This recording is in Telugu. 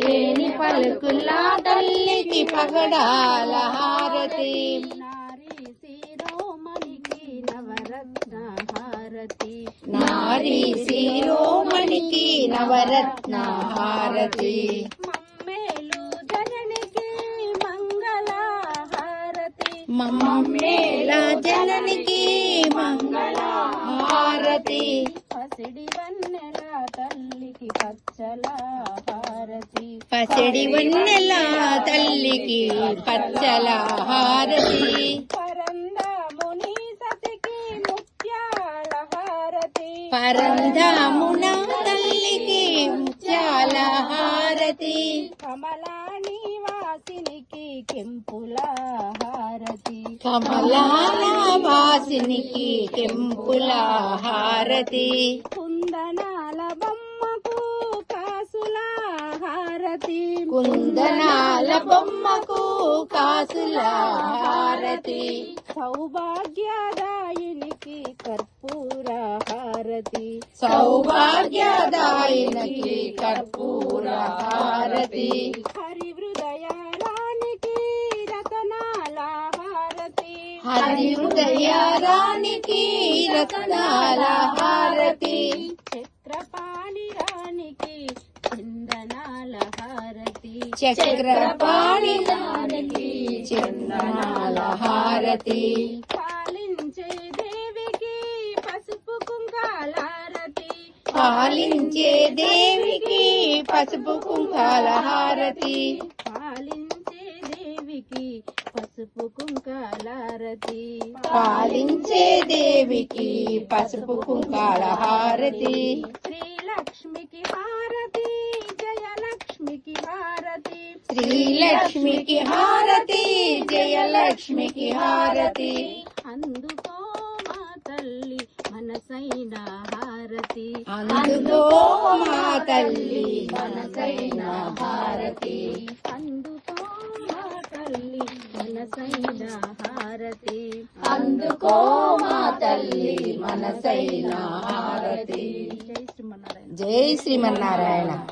తేని పలుకుల్లా తల్లికి పగడాల హారతి. నారీ శిరోమణికి నవరత్న హారతి. నారీ శిరోమణికి నవరత్న హారతి. మమ్మేలు జననికి మంగళ హారతి. మమ్మేల జననికి మంగళ హారతి. పసిడి వన్నెల తల్లికి పచ్చల హారతి. పసిడి వన్నెల తల్లికి పచ్చల హారతి. పరందముని సతికి ముత్యాల హారతి. పరంధామున తల్లికి ముత్యాల హారతి. కమలాని వాసినికి కెంపుల హారతి. కమలాల వాసినికి కెంపుల హారతి. కుందనాల బొమ్మకు కాసుల హారతి. కుందనాల బొమ్మకు కాసుల హారతి. సౌభాగ్యదాయినికి కర్పూర హారతి. సౌభాగ్యదాయినికి కర్పూర హారతి. హరి హృదయానికి రతనాల హారతి. హరి హృదయానికి రత్నాల హారతి. చక్రపాణి రానికి చందనాల హారతి. చక్రపాణి రానికి చందనాల హారతి. పాలించే దేవికి పసుపు కుంకాల హారతి. పాలించే దేవికి పసుపు కుంకాల హారతి. పాలించే దేవికి పసుపు కుంకాల హారతి. పాలించే దేవికి పసుపు కుంకాల హారతి. శ్రీలక్ష్మికి హారతి. జయలక్ష్మికి హారతి. శ్రీలక్ష్మికి హారతి. జయలక్ష్మికి హారతి. అందుకో మా తల్లి మనసైన హారతి. అందుకో మా తల్లి మనసైన హారతి. అందుకో మా తల్లి మనసైన హారతి. అందుకో మా తల్లి మనసైన హారతి. జై శ్రీమన్నారాయణ. జై శ్రీమన్నారాయణ.